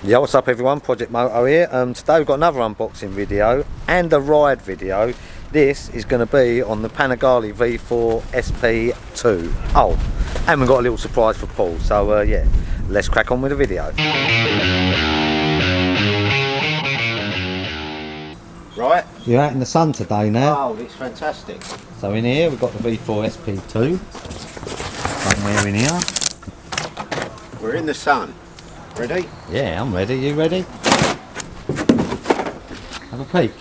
Yeah, what's up everyone, Project Moto here. Today we've got another unboxing video and a ride video. This is going to be on the Panigale V4 SP2. Oh, and we've got a little surprise for Paul, so yeah, let's crack on with the video. Right, you're out in the sun today now. Oh, it's fantastic. So in here we've got the V4 SP2 somewhere in here. We're in the sun. Ready? Yeah, I'm ready. You ready? Have a peek.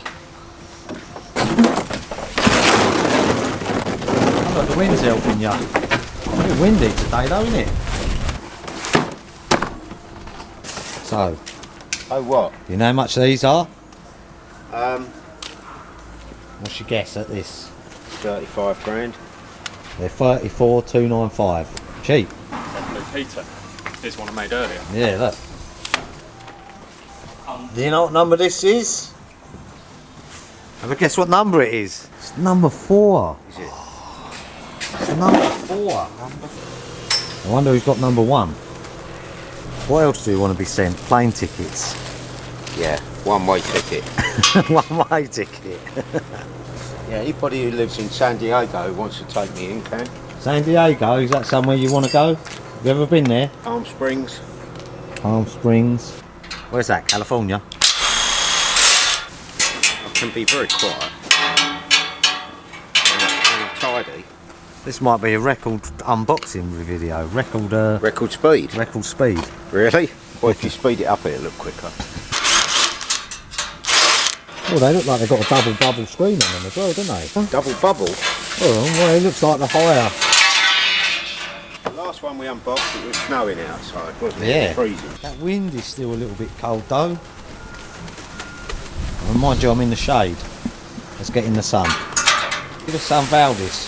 Oh, look, the wind's helping you. It's a bit windy today though, isn't it? So. Oh, what? You know how much these are? What's your guess at this? 35 grand. They're 34,295. Cheap. Peter. Here's one I made earlier. Yeah, look. Do you know what number this is? Have a guess what number it is? It's number 4. Is it? It's number 4. I wonder who's got number 1. What else do you want to be sent? Plane tickets. Yeah, one-way ticket. One-way ticket. Yeah, anybody who lives in San Diego who wants to take me in can. San Diego, is that somewhere you want to go? Have you ever been there? Palm Springs. Palm Springs. Where's that? California? I can be very quiet. And tidy. This might be a record unboxing video. Record speed. Record speed. Really? Well, if you speed it up it'll look quicker. Oh, they look like they've got a double bubble screen on them as well, don't they? Double bubble? Oh, well, it looks like the higher. The last one we unboxed, it was snowing outside, wasn't it? Yeah. It was freezing. That wind is still a little bit cold though. Mind you, I'm in the shade. Let's get in the sun. Give us some Valdis.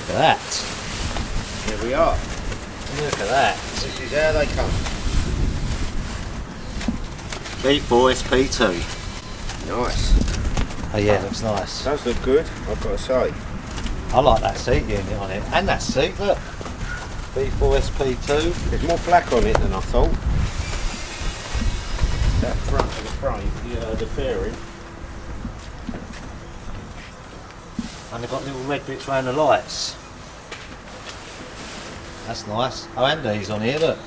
Look at that. Here we are. Look at that. This is how they come. V4 SP2. Nice. Oh yeah, looks nice. Does look good, I've got to say. I like that seat unit on it. And that seat, look. V4 SP2. There's more black on it than I thought. That front of the frame, the fairing. And they've got little red bits around the lights. That's nice. Oh, and these on here, look.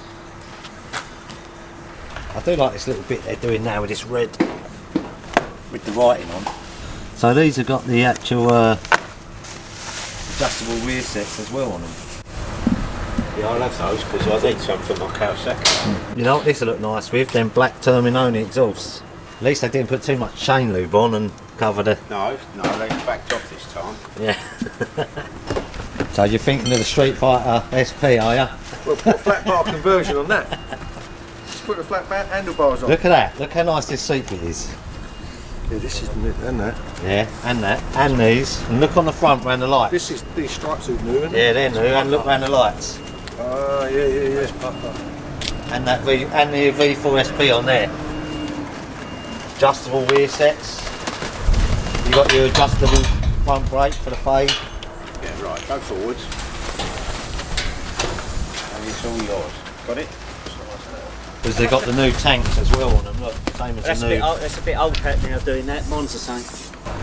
I do like this little bit they're doing now with this red, with the writing on. So these have got the actual adjustable rear sets as well on them. Yeah, I'll have those because I need some for my Kawasaki. You know what this will look nice with? Them black Terminoni exhausts. At least they didn't put too much chain lube on and cover the... No, they backed off this time. Yeah. So you're thinking of the Street Fighter SP, are you? Well, put a flat bar conversion on that. Just put the flat bar handlebars on. Look at that. Look how nice this seat bit is. Yeah, this is new, and that. Yeah, and that, and these. And look on the front round the lights. These stripes are new, isn't Yeah, they're new. And look round the lights. Oh, yeah. And that the V4 SP on there. Adjustable rear sets. You got your adjustable front brake for the fade. Yeah, right, go forwards. And it's all yours. Got it? Because they've got the new tanks as well on them. Look, same as That's the a new. bit old, that's a bit old hat now doing that. Mine's the same.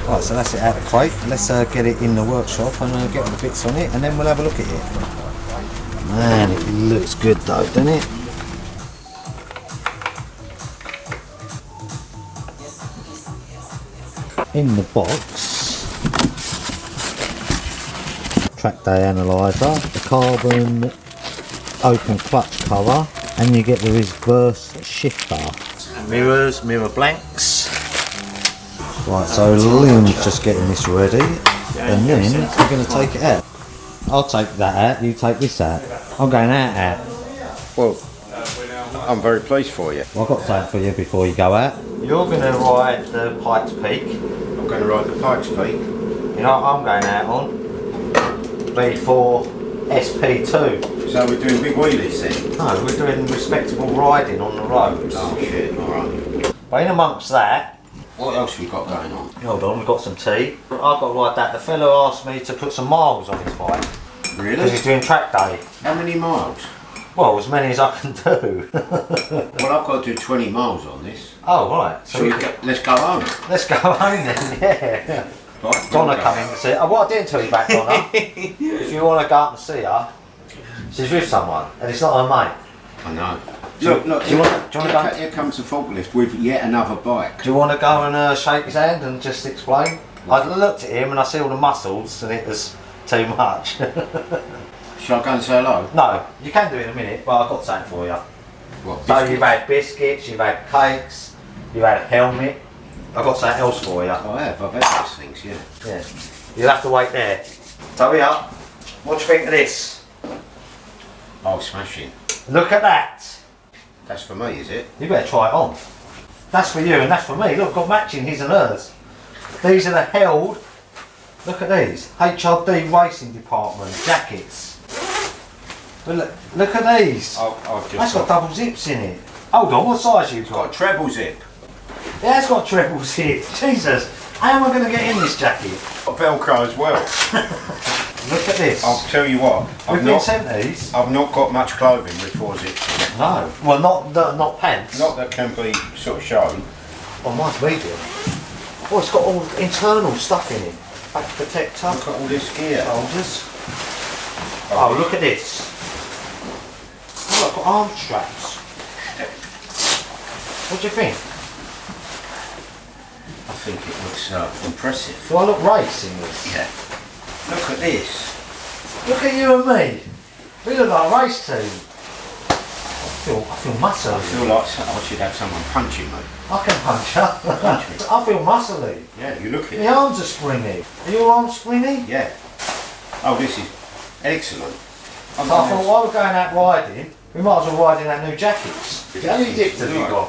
Right, so that's it out of the crate. Let's get it in the workshop and get all the bits on it, and then we'll have a look at it. Man, it looks good though, doesn't it? In the box, track day analyzer, the carbon open clutch cover, and you get the reverse shifter. Mirrors, mirror blanks. Right, so Lynn's just getting this ready, and then we're going to take it out. I'll take that out, you take this out. I'm going out. Well, I'm very pleased for you. Well, I've got something for you before you go out. You're going to ride the Pikes Peak. I'm going to ride the Pikes Peak. You know what I'm going out on? V4 SP2. So we're doing big wheelies then? No, we're doing respectable riding on the roads. Oh shit, alright. But in amongst that, What else we got going on? hold on, we've got some tea. I've got to ride that. The fellow asked me to put some miles on his bike. Really? Because he's doing track day. How many miles? Well, as many as I can do. Well, I've got to do 20 miles on this. Oh, right. So Let's go home. let's go home then, yeah. Right, Donna coming to see her. Oh, what I didn't tell you about Donna, if you want to go up and see her, she's with someone, and it's not her mate. I know. Do Look, you want to go? here comes the forklift with yet another bike. Do you want to go and shake his hand and just explain? I looked at him and I see all the muscles, and it was too much. Shall I go and say hello? No, you can do it in a minute, but I've got something for you. What, So biscuits? you've had biscuits, you've had cakes, you've had a helmet. I've got something else for you. I have, I've had those things, yeah. Yeah. You'll have to wait there. So here, what do you think of this? Oh, smashing. Look at that. That's for me, is it? You better try it on. That's for you and that's for me. Look, got matching his and hers. These are the held. Look at these. HRD Racing Department jackets. But look at these. I've just That's got double zips in it. Hold on, what size you got got? a treble zip. Yeah, it's got treble zip. Jesus, how am I going to get in this jacket? Got Velcro as well. Look at this. I'll tell you what, We've been sent these. I've not got much clothing with 4 zips. No. Well, not pants. Not that can be sort of shown. Oh, mine's medium. Oh, it's got all internal stuff in it. Back protector. Look at all this gear. Shoulders. Oh, look at this. Oh, I've got arm straps. What do you think? I think it looks impressive. Do I look racing this? Yeah. Look at this. Look at you and me. We look like a race team. I feel muscly. I feel like I should have someone punching me. I can punch her. Punch me. I feel muscly. Yeah, you look it. My arms are springy. Are your arms springy? Yeah. Oh, this is excellent. So I thought while we're going out riding, we might as well ride in our new jackets. How many zips have you got?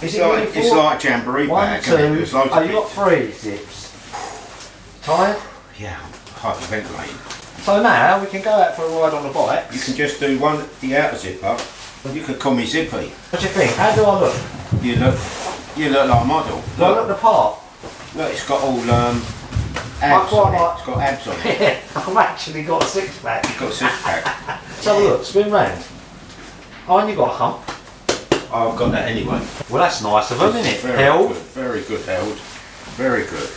It's like a jamboree One, bag. two. Isn't it? There's loads Oh, of you got bits. 3 zips. Tired? Yeah, hyperventilating. So now we can go out for a ride on the bikes. You can just do the outer zipper. You could call me Zippy. What do you think? How do I look? You look like a model. Do I look the part? Look, it's got all abs quite on like- it. It's got abs on it. Yeah, I've actually got a 6-pack. It's got a 6-pack. Let's have a look, spin round. Oh, and you got a hump. I've got that anyway. Well, that's nice of them, isn't it? Very Held. good, very good held. Very good.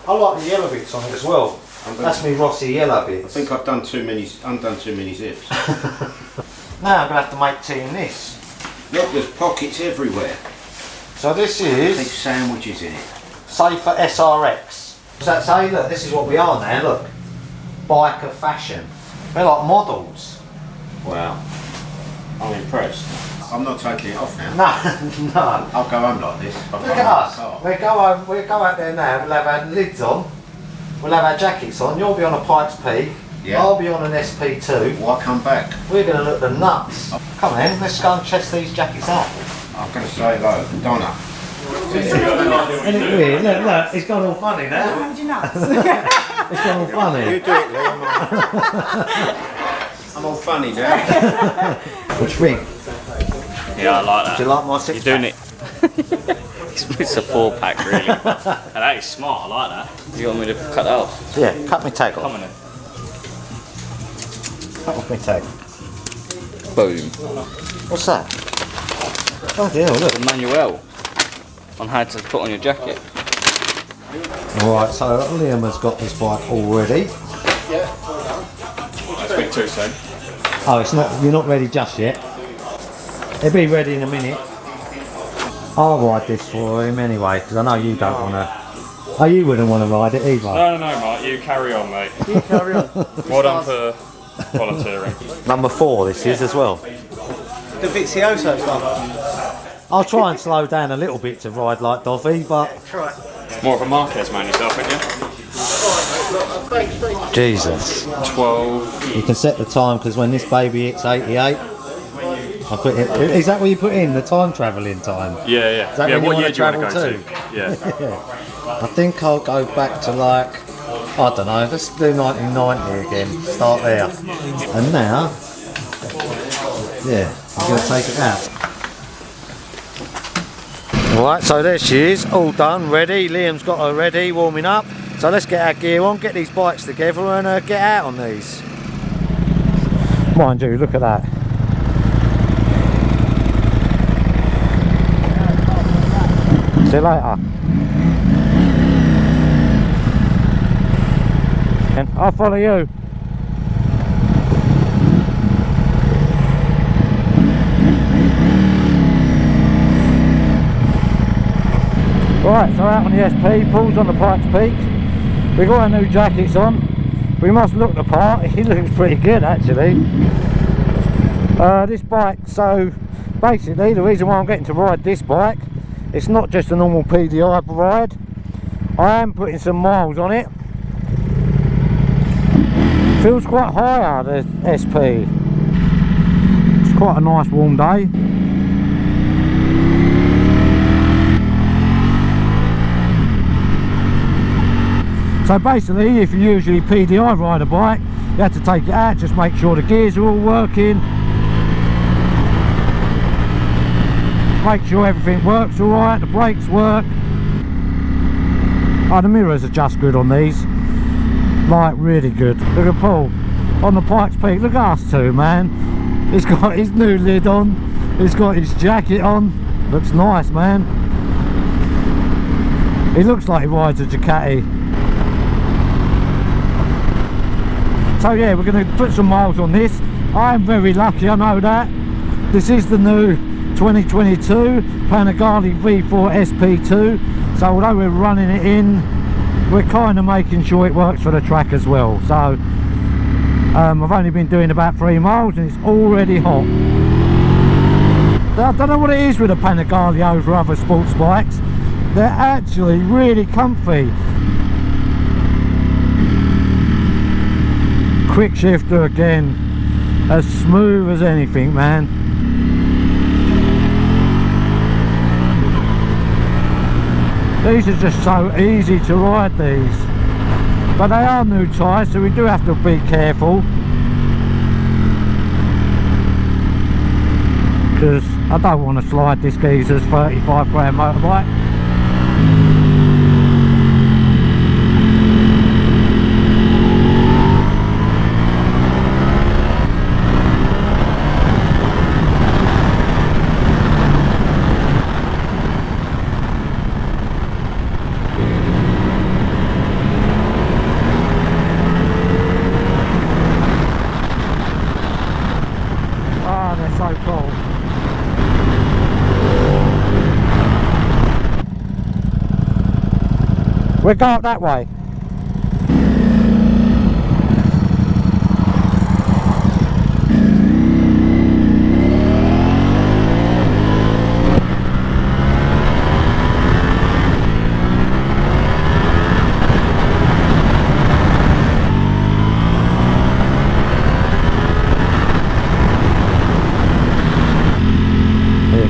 I like the yellow bits on it as well. That's me Rossi yellow I bits. think I've done too many zips. Now I'm going to have to make tea in this. Look, there's pockets everywhere. So this Big is sandwiches in it. Safer SRX. Does that say, look, this is what we are now, look. Biker fashion. They're like models. Wow. I'm impressed. I'm not taking it off now. No, no. I'll go home like this. Look at us. We'll go out there now, we'll have our lids on. We'll have our jackets on. You'll be on a Pikes Peak. Yeah. I'll be on an SP2. Why come back? We're going to look the nuts. Come on then, let's go and test these jackets out. I'm going to say hello. Donna. Isn't it weird? Look, it's gone all funny now. How would you nuts? It's gone all You funny. do it, Lee. I'm all funny now. What do you think? Yeah, I like Do that. you like my 6-pack? You're doing it. It's a 4-pack, really. And that is smart, I like that. You want me to cut that off? Yeah, cut me tag Come off. on then. Cut off me tag. Boom. What's that? Oh dear, look. The manual on how to put on your jacket. Alright, so Liam has got this bike already. That's a bit too soon. Oh, it's not. You're not ready just yet. He'll be ready in a minute. I'll ride this for him anyway, because I know you don't want to. Oh, you wouldn't want to ride it either. No, Mike, you carry on, mate. You carry on. Well done for volunteering. Number 4, this is as well. The Vizioso stuff. I'll try and slow down a little bit to ride like Dovey, but More of a Marquez man yourself, aren't you? Jesus. 12. You can set the time because when this baby hits 88, I put it. Is that what you put in the time travelling time? Yeah, yeah. that Yeah, when you what wanna year do you want to travel go to? Yeah. I think I'll go back to like, I don't know, let's do 1990 again, start there. And now, yeah, I'm going to take it out. Alright, so there she is, all done, ready. Liam's got her ready, warming up. So let's get our gear on, get these bikes together and get out on these. Mind you, look at that. See you later. And I'll follow you. Right, so out on the SP, Paul's on the Pikes Peak. We got our new jackets on. We must look the part. He looks pretty good actually. This bike, so basically the reason why I'm getting to ride this bike, it's not just a normal PDI ride. I am putting some miles on it. Feels quite higher, the SP. It's quite a nice warm day. So basically, if you usually PDI ride a bike, you have to take it out, just make sure the gears are all working, make sure everything works alright, the brakes work. Oh, the mirrors are just good on these, like really good. Look at Paul on the Pikes Peak. Look at us two, man. He's got his new lid on, he's got his jacket on, looks nice, man. He looks like he rides a Ducati. So yeah, we're going to put some miles on this. I am very lucky, I know that. This is the new 2022 Panigale V4 SP2. So although we're running it in, we're kind of making sure it works for the track as well. So I've only been doing about 3 miles and it's already hot. I don't know what it is with the Panigale over other sports bikes. They're actually really comfy. Quick shifter again, as smooth as anything, man. These are just so easy to ride, these, but they are new tyres, so we do have to be careful, because I don't want to slide this geezer's 35 grand motorbike. So cool. We'll go up that way.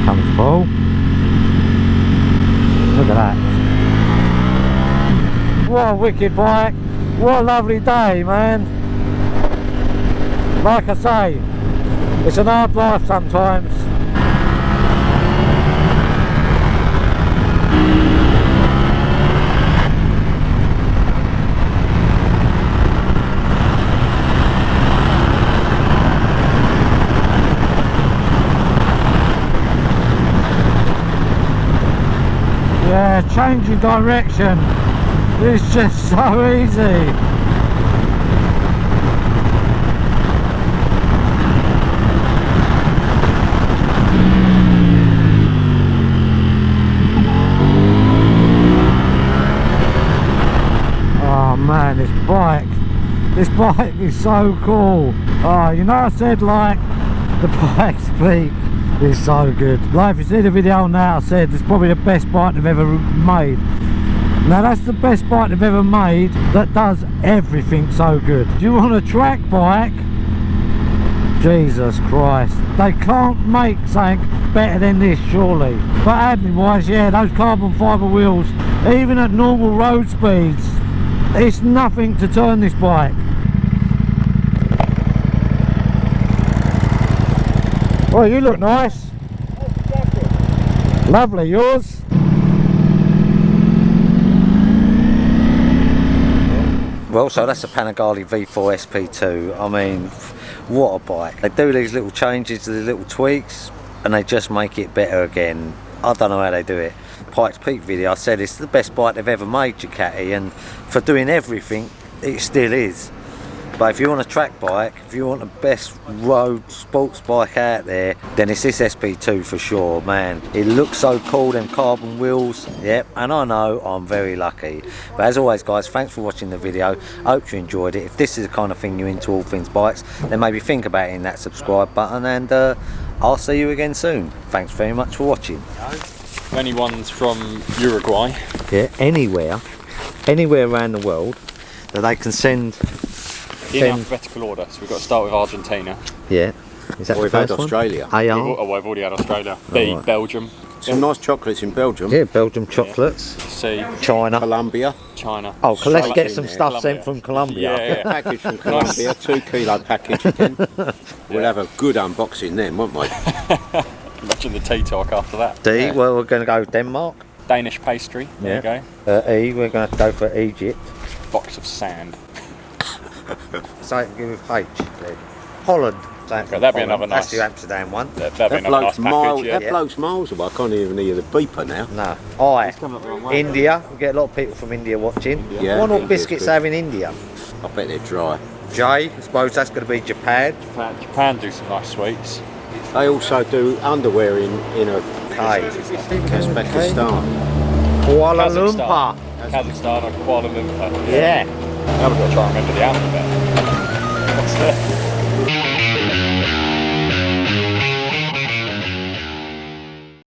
Comes Paul. Look at that. What a wicked bike. What a lovely day, man. Like I say, it's an hard life sometimes. Yeah, changing direction is just so easy. Oh man, this bike is so cool. Oh, you know, I said like the Pikes Peak is so good. Like if you see the video now, I said it's probably the best bike they've ever made. Now that's the best bike they've ever made that does everything so good. Do you want a track bike? Jesus Christ, they can't make something better than this surely. But handling wise, yeah, those carbon fibre wheels, even at normal road speeds, it's nothing to turn this bike. Oh, you look nice. Lovely, yours? Well, so that's a Panigale V4 SP2. I mean, what a bike. They do these little changes, these little tweaks, and they just make it better again. I don't know how they do it. Pikes Peak video, I said it's the best bike they've ever made, Ducati, and for doing everything, it still is. But if you want a track bike, if you want the best road sports bike out there, then it's this SP2 for sure, man. It looks so cool, them carbon wheels, yep, and I know I'm very lucky. But as always, guys, thanks for watching the video. Hope you enjoyed it. If this is the kind of thing you're into, all things bikes, then maybe think about hitting that subscribe button, and I'll see you again soon. Thanks very much for watching. Many ones from Uruguay. Yeah, anywhere around the world that they can send. In alphabetical order, so we've got to start with Argentina. Yeah. Is that We've the had first Australia. one? AR? Oh, I've already had Australia. B, right. Belgium. Some nice chocolates in Belgium. Yeah, Belgium chocolates. C, China. Colombia. China. Oh, let's get Chocolates some in there. stuff Colombia. sent from Colombia. Yeah. Package from Colombia, 2 kilo package again. We'll have a good unboxing then, won't we? Imagine the tea talk after that. D, Yeah. well, we're going to go Denmark. Danish pastry. There you go. E, we're going to have to go for Egypt. Box of sand. So with H, then. Holland. Okay, that'd be another That's nice. the Amsterdam one. That'd be That another bloke's, nice package. Yeah. that bloke's miles away. I can't even hear the beeper now. No. I. India. We get a lot of people from India watching. Yeah, What all India's biscuits good. have in India? I bet they're dry. J, I suppose that's going to be Japan. Japan do some nice sweets. They also do underwear in K. Kazakhstan. Kuala Kazakhstan. Lumpur. Kazakhstan or Kuala Lumpur. Yeah. Now we've got to try and remember the alphabet. What's that?